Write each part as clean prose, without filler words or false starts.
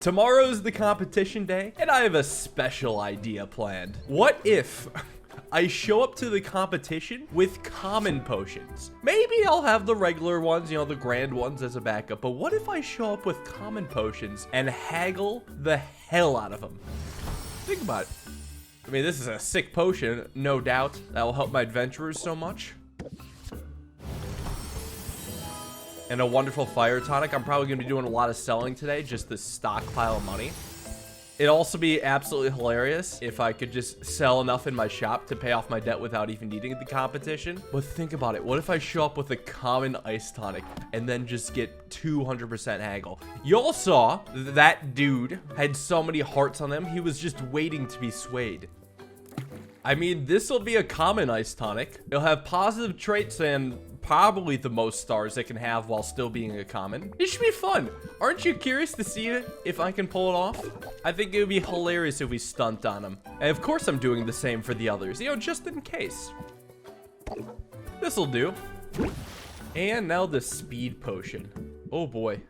Tomorrow's the competition day, and I have a special idea planned. What if I show up to the competition with common potions? Maybe I'll have the regular ones, you know, the grand ones as a backup, but what if I show up with common potions and haggle the hell out of them? Think about it. I mean, this is a sick potion, no doubt. That will help my adventurers so much. And a wonderful fire tonic. I'm probably going to be doing a lot of selling today, just to stockpile money. It'd also be absolutely hilarious if I could just sell enough in my shop to pay off my debt without even needing the competition. But think about it. What if I show up with a common ice tonic and then just get 200% haggle? Y'all saw that dude had so many hearts on them. He was just waiting to be swayed. I mean, this will be a common ice tonic. It'll have positive traits and probably the most stars it can have while still being a common. It should be fun. Aren't you curious to see it if I can pull it off? I think it would be hilarious if we stunt on them. And of course I'm doing the same for the others, you know, just in case. This'll do. And now the speed potion. Oh boy.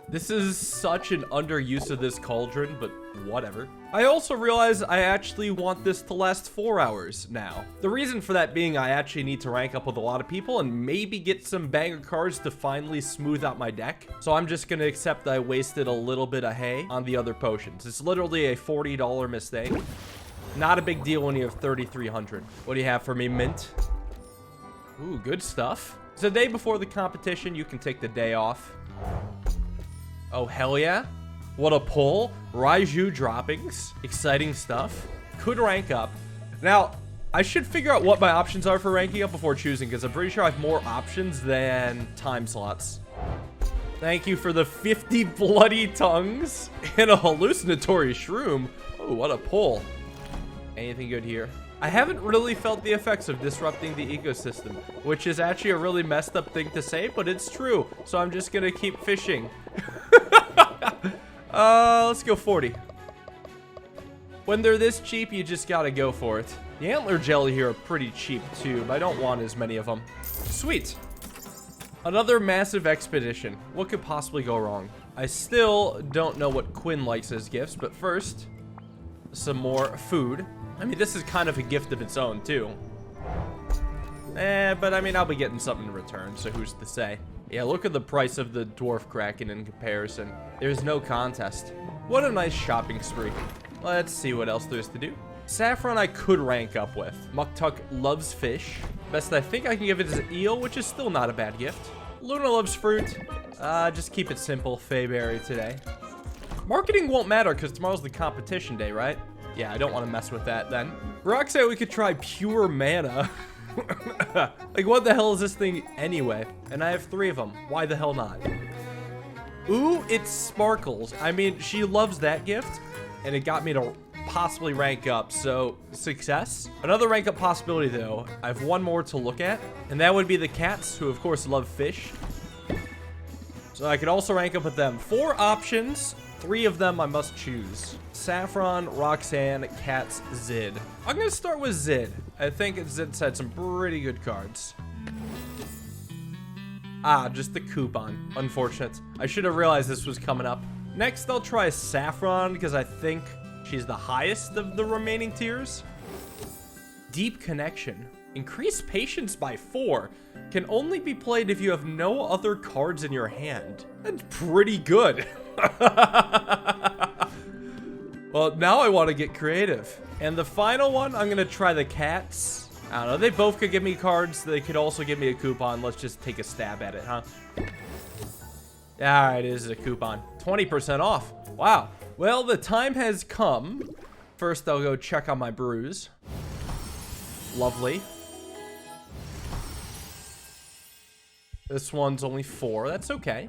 This is such an underuse of this cauldron, but whatever. I also realize I actually want this to last 4 hours now. The reason for that being I actually need to rank up with a lot of people and maybe get some banger cards to finally smooth out my deck. So I'm just gonna accept I wasted a little bit of hay on the other potions. It's literally a $40 mistake. Not a big deal when you have 3,300. What do you have for me, Mint? Ooh, good stuff. So the day before the competition, you can take the day off. Oh, hell yeah. What a pull. Raiju droppings. Exciting stuff. Could rank up. Now, I should figure out what my options are for ranking up before choosing, because I'm pretty sure I have more options than time slots. Thank you for the 50 bloody tongues and a hallucinatory shroom. Oh, what a pull. Anything good here? I haven't really felt the effects of disrupting the ecosystem, which is actually a really messed up thing to say, but it's true. So I'm just gonna keep fishing. Let's go 40. When they're this cheap, you just gotta go for it. The antler jelly here are pretty cheap too, but I don't want as many of them. Sweet. Another massive expedition. What could possibly go wrong? I still don't know what Quinn likes as gifts, but first, some more food. I mean, this is kind of a gift of its own too. But I mean, I'll be getting something in return, so who's to say? Yeah, look at the price of the dwarf kraken in comparison. There's no contest. What a nice shopping spree. Let's see what else there's to do. Saffron I could rank up with. Muktuk loves fish. Best I think I can give it is eel, which is still not a bad gift. Luna loves fruit. Just keep it simple. Fayberry today. Marketing won't matter because tomorrow's the competition day, right? Yeah, I don't want to mess with that then. Rock said we could try pure mana. Like, what the hell is this thing anyway? And I have 3 of them. Why the hell not? Ooh, it sparkles. I mean, she loves that gift, and it got me to possibly rank up, so success. Another rank up possibility, though. I have one more to look at, and that would be the cats, who, of course, love fish. So I could also rank up with them. 4 options. 3 of them I must choose. Saffron, Roxanne, Cats, Zid. I'm gonna start with Zid. I think Zid's had some pretty good cards. Ah, just the coupon. Unfortunate. I should have realized this was coming up. Next, I'll try Saffron, because I think she's the highest of the remaining tiers. Deep Connection. Increase patience by 4. Can only be played if you have no other cards in your hand. That's pretty good. Well, now I want to get creative. And the final one, I'm going to try the cats. I don't know. They both could give me cards. They could also give me a coupon. Let's just take a stab at it, huh? All right, it is a coupon. 20% off. Wow. Well, the time has come. First, I'll go check on my brews. Lovely. This one's only 4. That's okay.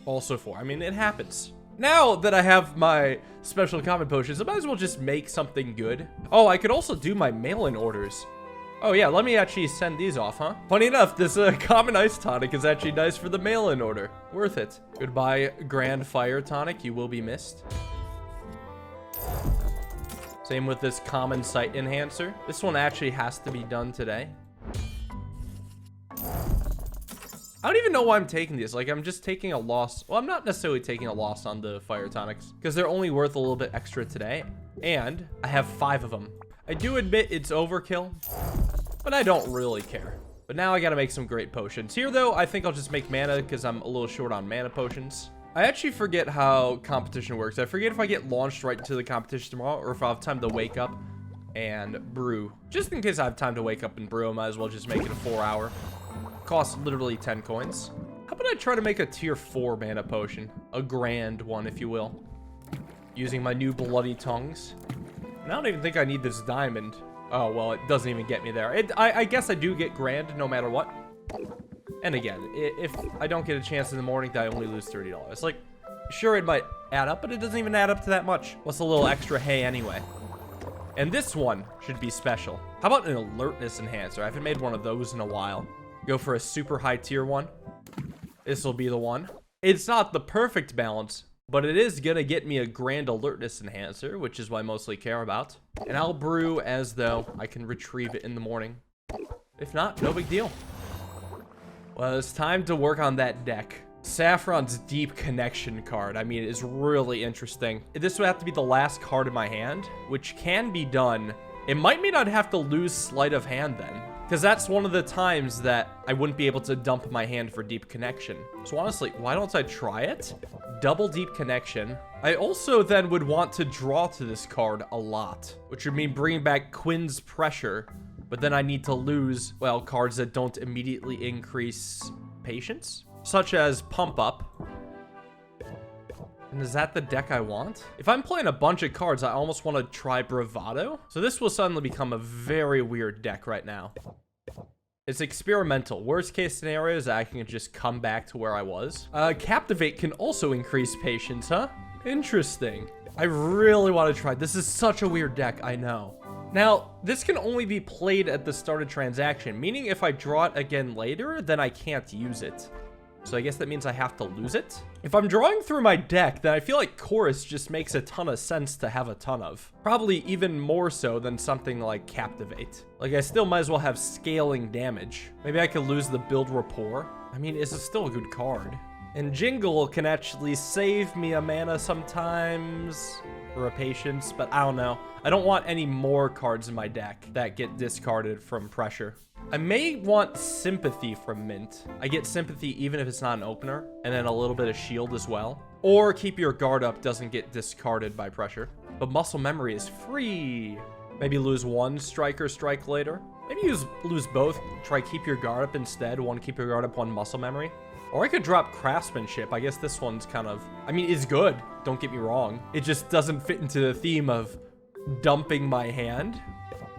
Also 4. I mean, it happens. Now that I have my special common potions, I might as well just make something good. Oh, I could also do my mail-in orders. Oh yeah, let me actually send these off, huh? Funny enough, this common ice tonic is actually nice for the mail-in order. Worth it. Goodbye, Grand Fire Tonic. You will be missed. Same with this common sight enhancer. This one actually has to be done today. I don't even know why I'm taking these. Like, I'm just taking a loss. Well, I'm not necessarily taking a loss on the fire tonics because they're only worth a little bit extra today. And I have 5 of them. I do admit it's overkill, but I don't really care. But now I got to make some great potions. Here, though, I think I'll just make mana because I'm a little short on mana potions. I actually forget how competition works. I forget if I get launched right to the competition tomorrow or if I have time to wake up and brew. Just in case I have time to wake up and brew, I might as well just make it a 4-hour. Costs literally 10 coins. How about I try to make a tier 4 mana potion? A grand one, if you will. Using my new bloody tongues. And I don't even think I need this diamond. Oh, well, it doesn't even get me there. I guess I do get grand no matter what. And again, if I don't get a chance in the morning, then I only lose $30. Like, sure, it might add up, but it doesn't even add up to that much. What's a little extra hay anyway? And this one should be special. How about an alertness enhancer? I haven't made one of those in a while. Go for a super high tier one. This will be the one. It's not the perfect balance, but it is gonna get me a grand alertness enhancer, which is what I mostly care about. And I'll brew as though I can retrieve it in the morning. If not, no big deal. Well, it's time to work on that deck. Saffron's Deep Connection card, I mean, is really interesting. This would have to be the last card in my hand, which can be done. It might mean I'd have to lose Sleight of Hand then, because that's one of the times that I wouldn't be able to dump my hand for Deep Connection. So honestly, why don't I try it? Double Deep Connection. I also then would want to draw to this card a lot, which would mean bringing back Quinn's Pressure, but then I need to lose, well, cards that don't immediately increase patience, such as Pump Up. And is that the deck I want? If I'm playing a bunch of cards, I almost want to try Bravado. So this will suddenly become a very weird deck right now. It's experimental. Worst case scenario is that I can just come back to where I was. Captivate can also increase patience, huh? Interesting. I really want to try. This is such a weird deck, I know. Now, this can only be played at the start of transaction, meaning if I draw it again later, then I can't use it. So I guess that means I have to lose it. If I'm drawing through my deck, then I feel like Chorus just makes a ton of sense to have a ton of. Probably even more so than something like Captivate. Like, I still might as well have scaling damage. Maybe I could lose the Build Rapport. I mean, it's still a good card. And Jingle can actually save me a mana sometimes, or a patience, but I don't know. I don't want any more cards in my deck that get discarded from pressure. I may want Sympathy from Mint. I get Sympathy even if it's not an opener, and then a little bit of shield as well. Or Keep Your Guard Up doesn't get discarded by pressure. But Muscle Memory is free. Maybe lose one Striker Strike later. Maybe lose both. Try Keep Your Guard Up instead. One Keep Your Guard Up, one Muscle Memory. Or I could drop Craftsmanship. I guess this one's kind of... I mean, it's good. Don't get me wrong. It just doesn't fit into the theme of dumping my hand.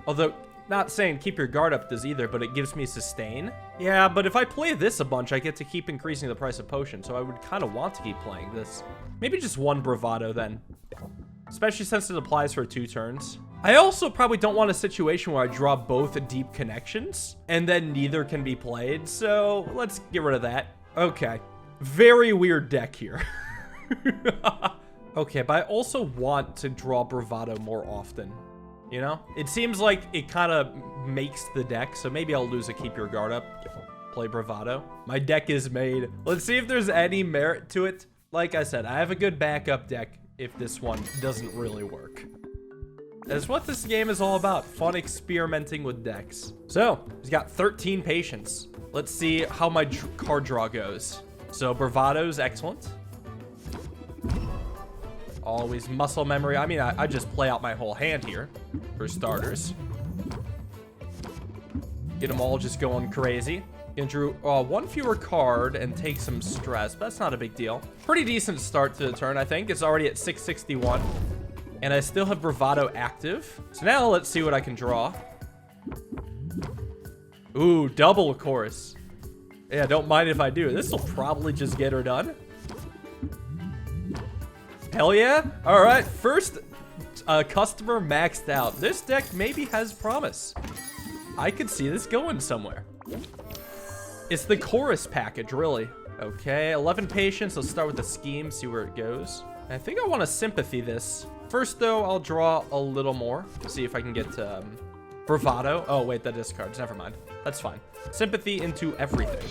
Although... not saying Keep Your Guard Up does either, but it gives me sustain. Yeah, but if I play this a bunch, I get to keep increasing the price of potion, so I would kind of want to keep playing this. Maybe just one Bravado then. Especially since it applies for 2 turns. I also probably don't want a situation where I draw both Deep Connections, and then neither can be played, so let's get rid of that. Okay. Very weird deck here. Okay, but I also want to draw Bravado more often. You know, it seems like it kind of makes the deck, so maybe I'll lose a Keep Your Guard Up, play Bravado. My deck is made. Let's see if there's any merit to it. Like I said, I have a good backup deck if this one doesn't really work. That's what this game is all about, fun experimenting with decks. So, he's got 13 patience. Let's see how my card draw goes. So, Bravado's excellent. Always Muscle Memory. I mean, I just play out my whole hand here, for starters. Get them all just going crazy. And drew one fewer card and take some stress, but that's not a big deal. Pretty decent start to the turn, I think. It's already at 661. And I still have Bravado active. So now let's see what I can draw. Ooh, double chorus. Yeah, don't mind if I do. This will probably just get her done. Hell yeah. All right, first customer maxed out. This deck maybe has promise. I could see this going somewhere. It's the chorus package, really. Okay, 11 patience. Let's start with the scheme, see where it goes. I think I want to sympathy this. First, though, I'll draw a little more. See if I can get Bravado. Oh, wait, that discards. Never mind. That's fine. Sympathy into everything.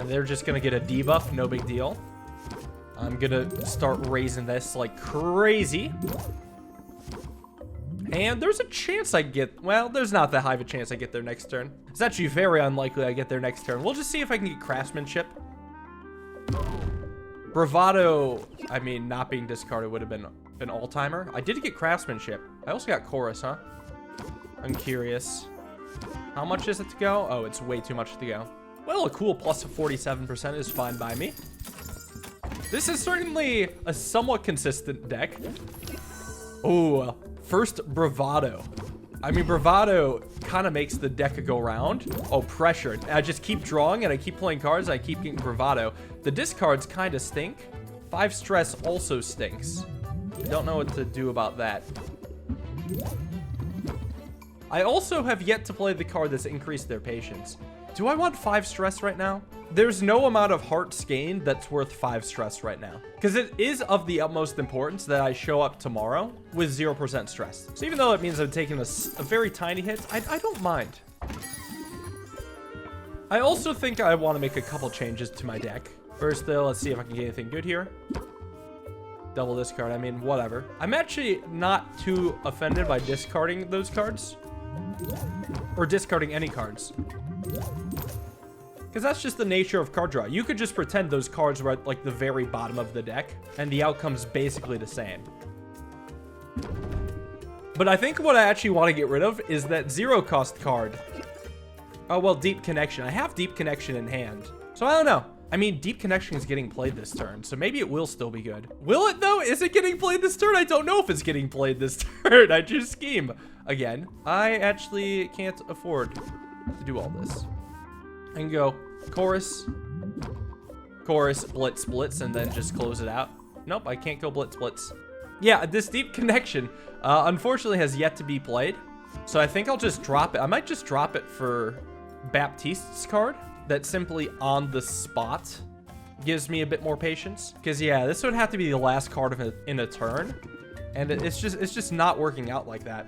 And they're just gonna get a debuff, no big deal. I'm gonna start raising this like crazy. And there's a chance I get, well, there's not that high of a chance I get their next turn. It's actually very unlikely I get their next turn. We'll just see if I can get craftsmanship. Bravado, I mean, not being discarded would have been an all-timer. I did get craftsmanship. I also got chorus, huh? I'm curious. How much is it to go? Oh, it's way too much to go. Well, a cool plus 47% is fine by me. This is certainly a somewhat consistent deck. Oh, first Bravado. I mean, Bravado kind of makes the deck go round. Oh, pressure. I just keep drawing and I keep playing cards. I keep getting Bravado. The discards kind of stink. 5 stress also stinks. Don't know what to do about that. I also have yet to play the card that's increased their patience. Do I want 5 stress right now? There's no amount of hearts gained that's worth 5 stress right now. Because it is of the utmost importance that I show up tomorrow with 0% stress. So even though it means I'm taking a very tiny hit, I don't mind. I also think I want to make a couple changes to my deck. First though, let's see if I can get anything good here. Double discard, I mean, whatever. I'm actually not too offended by discarding those cards. Or discarding any cards. Because that's just the nature of card draw. You could just pretend those cards were at like the very bottom of the deck, and the outcome's basically the same. But I think what I actually want to get rid of is that 0-cost card. Oh, well, Deep Connection. I have Deep Connection in hand. So I don't know. I mean, Deep Connection is getting played this turn, so maybe it will still be good. Will it, though? Is it getting played this turn? I don't know if it's getting played this turn. I just scheme. Again, I actually can't afford to do all this. I can go chorus, blitz, blitz, and then just close it out. Nope, I can't go blitz, blitz. Yeah, this Deep Connection, unfortunately, has yet to be played. So I think I'll just drop it. I might just drop it for Baptiste's card. That simply on the spot gives me a bit more patience. Because yeah, this would have to be the last card of it in a turn, and it's just not working out like that.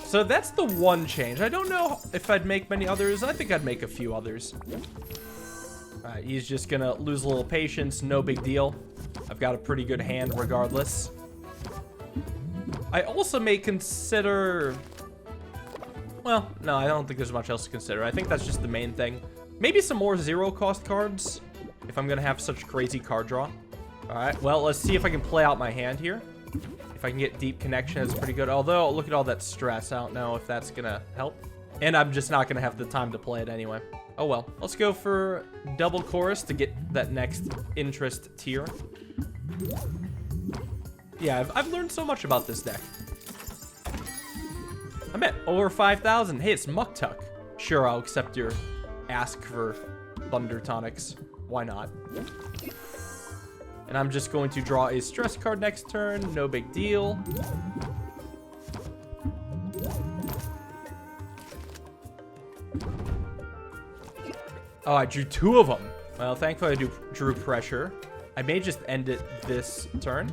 So that's the one change. I don't know if I'd make many others. I think I'd make a few others. All right, he's just gonna lose a little patience. No big deal. I've got a pretty good hand regardless. I also may consider, well, no, I don't think there's much else to consider. I think that's just the main thing. Maybe some more 0-cost cards if I'm gonna have such crazy card draw. All right, well, let's see if I can play out my hand here. If I can get Deep Connection, that's pretty good. Although, look at all that stress. I don't know if that's gonna help. And I'm just not gonna have the time to play it anyway. Oh well. Let's go for double chorus to get that next interest tier. Yeah, I've learned so much about this deck. I'm at over 5,000. Hey, it's Muktuk. Sure, I'll accept your ask for Thunder Tonics. Why not? And I'm just going to draw a stress card next turn. No big deal. Oh, I drew 2 of them. Well, thankfully I drew pressure. I may just end it this turn.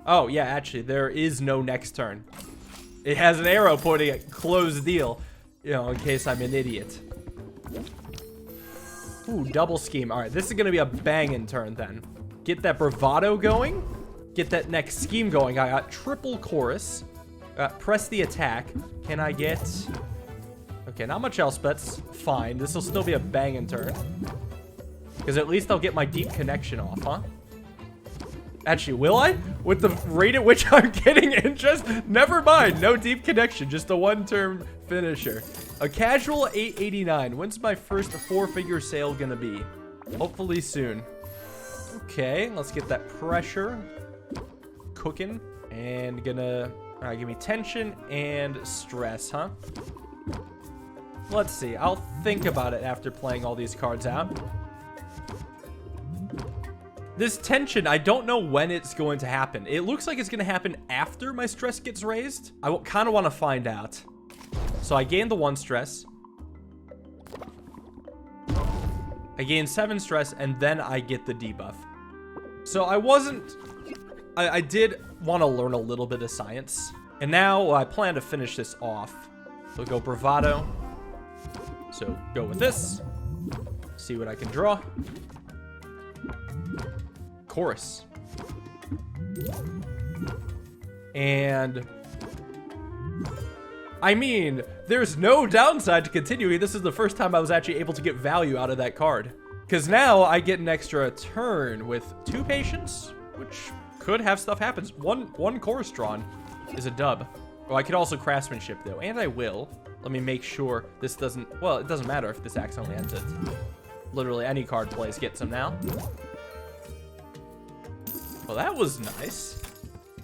Oh, yeah, actually, there is no next turn. It has an arrow pointing at closed deal, you know, in case I'm an idiot. Ooh, double scheme. All right, this is going to be a banging turn then. Get that Bravado going. Get that next scheme going. I got triple chorus. Press the attack. Can I get... Okay, not much else, but that's fine. This will still be a banging turn. Because at least I'll get my Deep Connection off, huh? Actually, will I? With the rate at which I'm getting interest? Never mind. No Deep Connection. Just a one-turn finisher. A casual 889. When's my first 4-figure sale gonna be? Hopefully soon. Okay, let's get that pressure cooking. And gonna... Alright, give me tension and stress, huh? Let's see. I'll think about it after playing all these cards out. This tension, I don't know when it's going to happen. It looks like it's going to happen after my stress gets raised. I kind of want to find out. So I gained the 1 stress. I gained 7 stress, and then I get the debuff. So I did want to learn a little bit of science. And now I plan to finish this off. So go Bravado. So go with this. See what I can draw. Chorus. And I mean, there's no downside to continuing. This is the first time I was actually able to get value out of that card. Because now I get an extra turn with 2 patience, which could have stuff happen. One chorus drawn is a dub. Oh, I could also craftsmanship though, and I will. Let me make sure this doesn't, well, it doesn't matter if this accidentally ends it. Literally any card plays gets them now. Well, that was nice.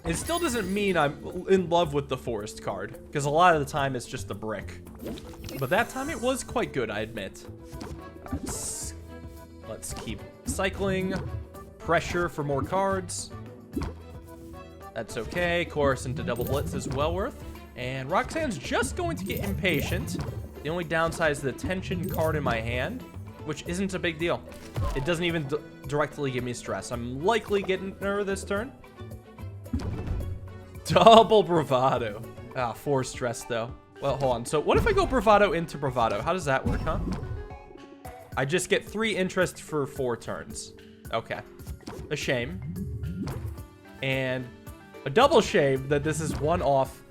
It still doesn't mean I'm in love with the forest card, because a lot of the time it's just the brick. But that time it was quite good, I admit. Let's keep cycling. Pressure for more cards. That's okay. Chorus into double blitz is well worth. And Roxanne's just going to get impatient. The only downside is the tension card in my hand, which isn't a big deal. It doesn't even directly give me stress. I'm likely getting her this turn. Double bravado. Ah, 4 stress though. Well, hold on. So what if I go bravado into bravado? How does that work, huh? I just get 3 interest for 4 turns. Okay. A shame. And a double shame that this is 1 off.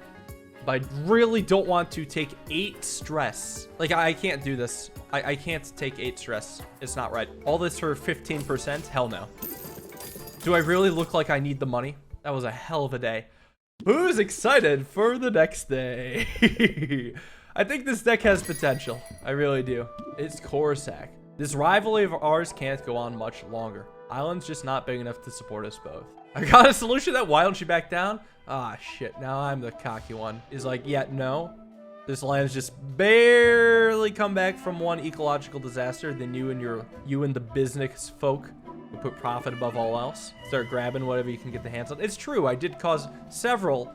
But I really don't want to take 8 stress. Like, I can't do this. I can't take 8 stress. It's not right. All this for 15%? Hell no. Do I really look like I need the money? That was a hell of a day. Who's excited for the next day? I think this deck has potential. I really do. It's Corsac. This rivalry of ours can't go on much longer. Island's just not big enough to support us both. I got a solution that why don't you back down? Ah, shit. Now I'm the cocky one. Is like, yeah, no. This land's just barely come back from one ecological disaster. Then you and the business folk who put profit above all else start grabbing whatever you can get the hands on. It's true. I did cause several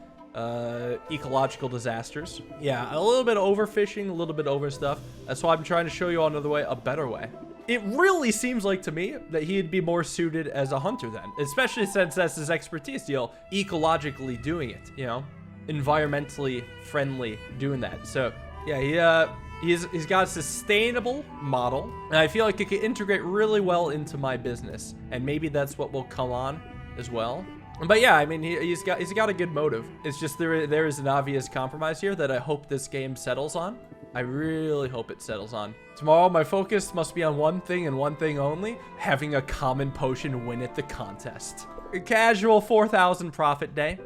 ecological disasters. Yeah, a little bit of overfishing, a little bit over stuff. That's why I'm trying to show you another way, a better way. It really seems like to me that he'd be more suited as a hunter then, especially since that's his expertise, you know, ecologically doing it, you know, environmentally friendly doing that. So yeah, he's got a sustainable model, and I feel like it could integrate really well into my business, and maybe that's what will come on as well. But yeah, I mean, he's got a good motive. It's just there is an obvious compromise here that I hope this game settles on. I really hope it settles on. Tomorrow, my focus must be on one thing and one thing only: having a common potion win at the contest. A casual 4,000 profit day.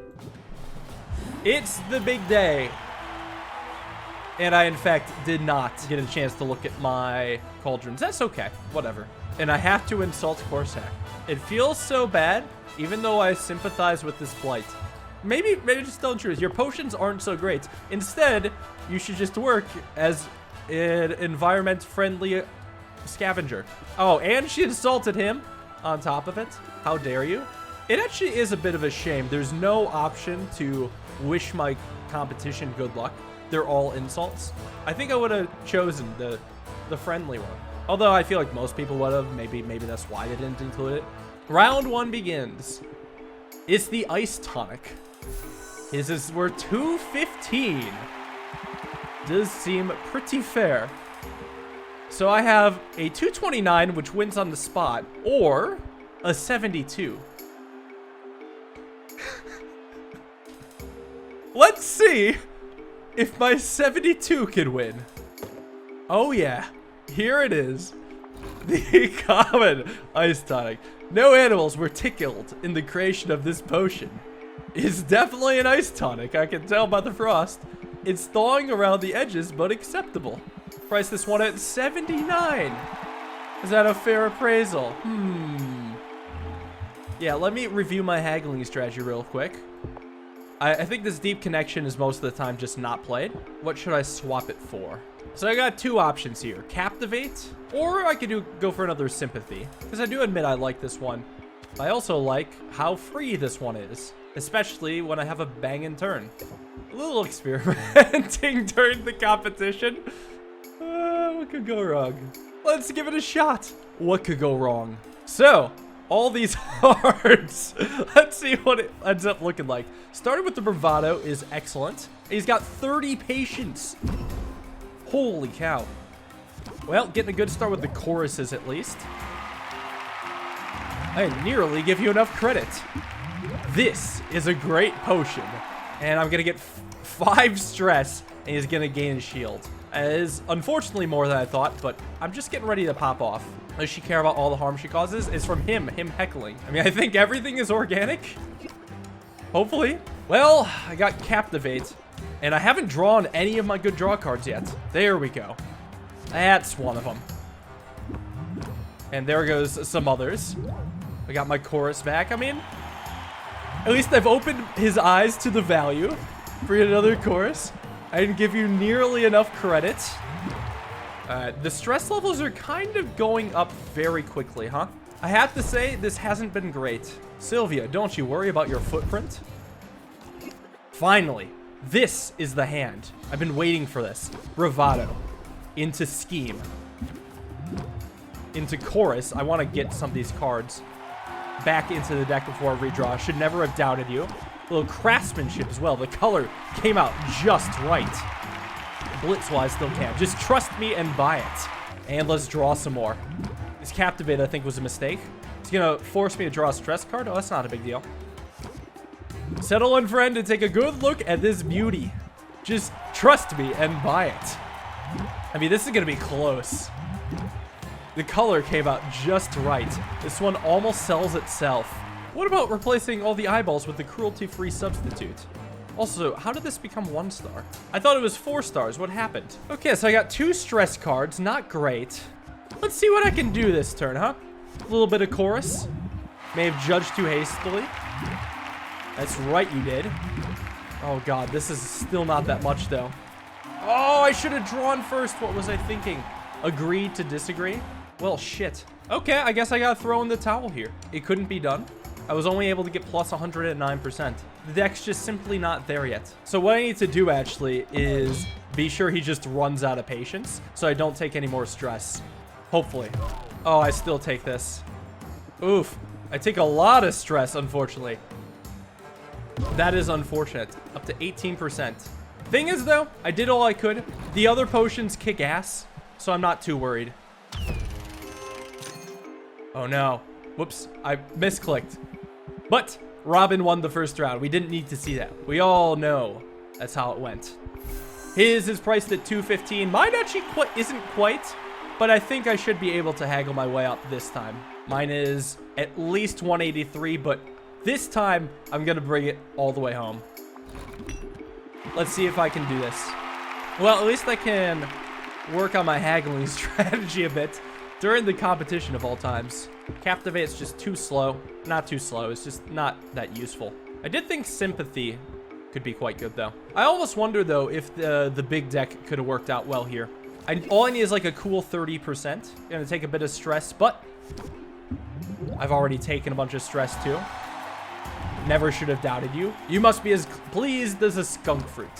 It's the big day. And I, in fact, did not get a chance to look at my cauldrons. That's okay. Whatever. And I have to insult Corsac. It feels so bad, even though I sympathize with this plight. Maybe just tell the truth. Your potions aren't so great. Instead, you should just work as an environment-friendly scavenger. Oh, and she insulted him on top of it. How dare you? It actually is a bit of a shame. There's no option to wish my competition good luck. They're all insults. I think I would have chosen the friendly one. Although I feel like most people would have. Maybe that's why they didn't include it. Round 1 begins. It's the ice tonic. We're 215. Does seem pretty fair. So I have a 229, which wins on the spot, or a 72. Let's see if my 72 can win. Oh yeah, here it is. The common ice tonic. No animals were tickled in the creation of this potion. It's definitely an ice tonic, I can tell by the frost. It's thawing around the edges, but acceptable. Price this one at 79. Is that a fair appraisal? Yeah, let me review my haggling strategy real quick. I think this deep connection is most of the time just not played. What should I swap it for? So I got 2 options here. Captivate, or I could go for another sympathy, because I do admit I like this one. I also like how free this one is, especially when I have a banging turn. A little experimenting during the competition. What could go wrong? Let's give it a shot. What could go wrong? So, all these hearts. Let's see what it ends up looking like. Starting with the bravado is excellent. He's got 30 patience. Holy cow. Well, getting a good start with the choruses at least. I nearly give you enough credit. This is a great potion. And I'm going to get 5 stress, and he's going to gain a shield. It is unfortunately more than I thought, but I'm just getting ready to pop off. Does she care about all the harm she causes? It's from him heckling. I mean, I think everything is organic. Hopefully. Well, I got Captivate, and I haven't drawn any of my good draw cards yet. There we go. That's one of them. And there goes some others. I got my chorus back. I mean, at least I've opened his eyes to the value for another chorus. I didn't give you nearly enough credit. The stress levels are kind of going up very quickly, huh? I have to say, this hasn't been great. Sylvia, don't you worry about your footprint. Finally, this is the hand. I've been waiting for this. Bravado. Into Scheme. Into Chorus. I want to get some of these cards back into the deck before I redraw. Should never have doubted you. A little craftsmanship as well. The color came out just right. Blitz-wise still can't. Just trust me and buy it. And let's draw some more. This Captivate, I think, was a mistake. It's going to force me to draw a stress card. Oh, that's not a big deal. Settle in, friend, and take a good look at this beauty. Just trust me and buy it. I mean, this is going to be close. The color came out just right. This one almost sells itself. What about replacing all the eyeballs with the cruelty-free substitute? Also, how did this become 1 star? I thought it was 4 stars. What happened? Okay, so I got 2 stress cards. Not great. Let's see what I can do this turn, huh? A little bit of chorus. May have judged too hastily. That's right, you did. Oh, God. This is still not that much, though. Oh, I should have drawn first. What was I thinking? Agree to disagree? Well, shit. Okay, I guess I gotta throw in the towel here. It couldn't be done. I was only able to get plus 109%. The deck's just simply not there yet. So what I need to do, actually, is be sure he just runs out of patience so I don't take any more stress. Hopefully. Oh, I still take this. Oof. I take a lot of stress, unfortunately. That is unfortunate. Up to 18%. Thing is, though, I did all I could. The other potions kick ass, so I'm not too worried. Oh, no. Whoops. I misclicked. But Robin won the first round. We didn't need to see that. We all know that's how it went. His is priced at $215. Mine actually isn't quite, but I think I should be able to haggle my way up this time. Mine is at least $183, but this time I'm going to bring it all the way home. Let's see if I can do this. Well, at least I can work on my haggling strategy a bit during the competition of all times. Captivate's just too slow. Not too slow. It's just not that useful. I did think Sympathy could be quite good, though. I almost wonder, though, if the big deck could have worked out well here. All I need is like a cool 30%. Gonna take a bit of stress, but I've already taken a bunch of stress, too. Never should have doubted you. You must be as pleased as a skunk fruit.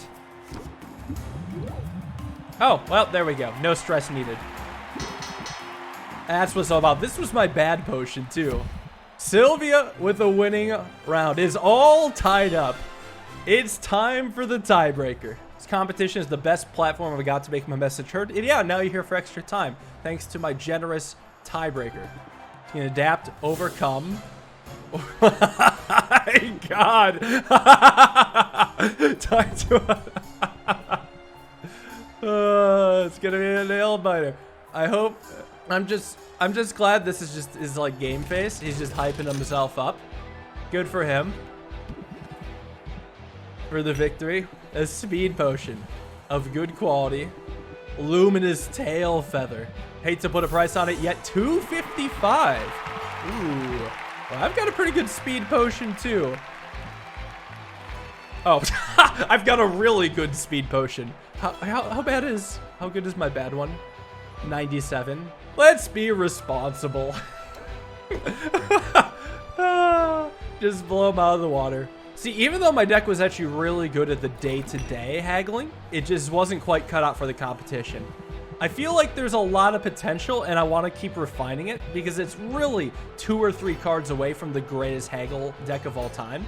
Oh, well, there we go. No stress needed. That's what's all about. This was my bad potion, too. Sylvia with the winning round is all tied up. It's time for the tiebreaker. This competition is the best platform I've got to make my message heard. And yeah, now you're here for extra time, thanks to my generous tiebreaker. You can adapt, overcome. My God. Time to... it's gonna be a nail biter. I hope... I'm just glad this is just his like game face. He's just hyping himself up. Good for him. For the victory. A speed potion of good quality. Luminous tail feather. Hate to put a price on it yet. $255. Ooh. Well, I've got a pretty good speed potion too. Oh, I've got a really good speed potion. How bad is... How good is my bad one? 97. Let's be responsible. Just blow him out of the water. See, even though my deck was actually really good at the day-to-day haggling, it just wasn't quite cut out for the competition. I feel like there's a lot of potential, and I want to keep refining it because it's really 2 or 3 cards away from the greatest haggle deck of all time.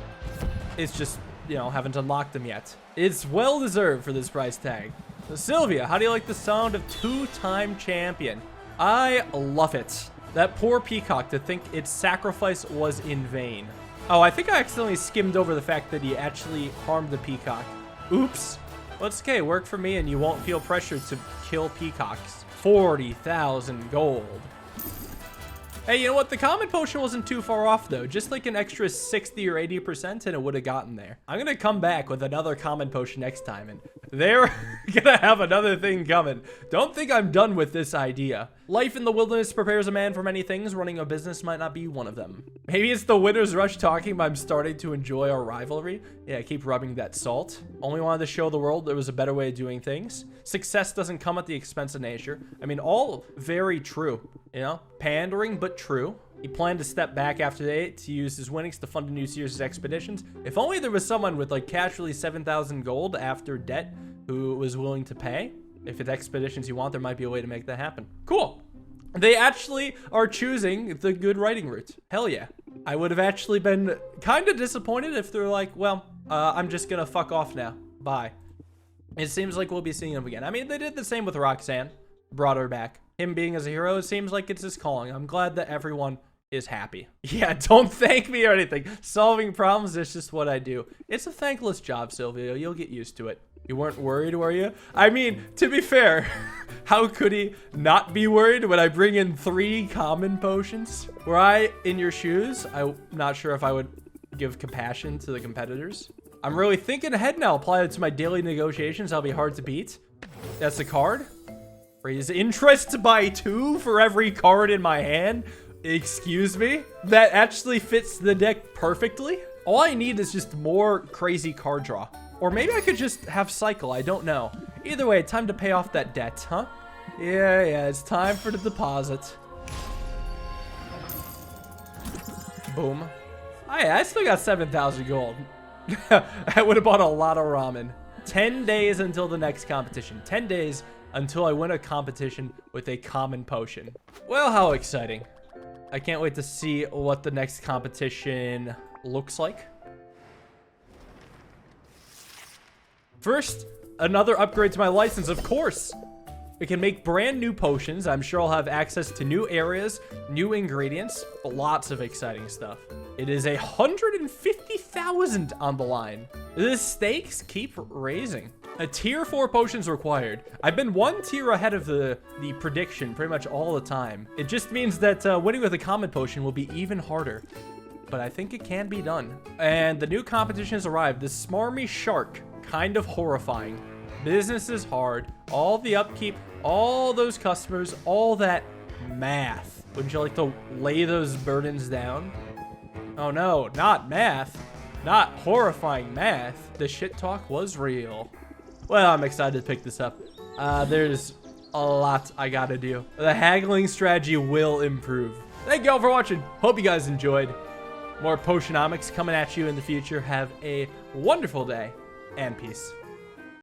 It's just, you know, haven't unlocked them yet. It's well deserved for this price tag. Sylvia, how do you like the sound of two-time champion? I love it. That poor peacock, to think its sacrifice was in vain. Oh, I think I accidentally skimmed over the fact that he actually harmed the peacock. Oops. Well, it's okay. Work for me and you won't feel pressured to kill peacocks. 40,000 gold. Hey, you know what? The common potion wasn't too far off, though. Just like an extra 60 or 80% and it would have gotten there. I'm going to come back with another common potion next time, and they're going to have another thing coming. Don't think I'm done with this idea. Life in the wilderness prepares a man for many things. Running a business might not be one of them. Maybe it's the winner's rush talking, but I'm starting to enjoy our rivalry. Yeah, keep rubbing that salt. Only wanted to show the world there was a better way of doing things. Success doesn't come at the expense of nature. I mean, all very true. You know, pandering, but true. He planned to step back after the 8 to use his winnings to fund a new series of expeditions. If only there was someone with like casually 7,000 gold after debt who was willing to pay. If it's expeditions you want, there might be a way to make that happen. Cool. They actually are choosing the good writing route. Hell yeah. I would have actually been kind of disappointed if they're like, well, I'm just gonna fuck off now. Bye. It seems like we'll be seeing him again. I mean, they did the same with Roxanne. Brought her back. Him being as a hero, it seems like it's his calling. I'm glad that everyone is happy. Yeah, don't thank me or anything. Solving problems is just what I do. It's a thankless job, Silvio. You'll get used to it. You weren't worried, were you? I mean, to be fair, how could he not be worried when I bring in 3 common potions? Were I in your shoes, I'm not sure if I would give compassion to the competitors. I'm really thinking ahead now. Apply it to my daily negotiations. That'll be hard to beat. That's a card. Raise interest by 2 for every card in my hand. Excuse me? That actually fits the deck perfectly. All I need is just more crazy card draw. Or maybe I could just have cycle. I don't know. Either way, time to pay off that debt, huh? Yeah, it's time for the deposit. Boom. Oh yeah, I still got 7,000 gold. I would have bought a lot of ramen. 10 days until the next competition. 10 days until I win a competition with a common potion. Well, how exciting. I can't wait to see what the next competition looks like. First, another upgrade to my license, of course. It can make brand new potions. I'm sure I'll have access to new areas, new ingredients, lots of exciting stuff. It is 150,000 on the line. The stakes keep raising. A tier 4 potions required. I've been 1 tier ahead of the prediction pretty much all the time. It just means that winning with a common potion will be even harder. But I think it can be done. And the new competition has arrived. The smarmy shark. Kind of horrifying. Business is hard. All the upkeep, all those customers, all that math. Wouldn't you like to lay those burdens down? Oh no, not math. Not horrifying math. The shit talk was real. Well, I'm excited to pick this up. There's a lot I gotta do. The haggling strategy will improve. Thank you all for watching. Hope you guys enjoyed. More Potionomics coming at you in the future. Have a wonderful day and peace.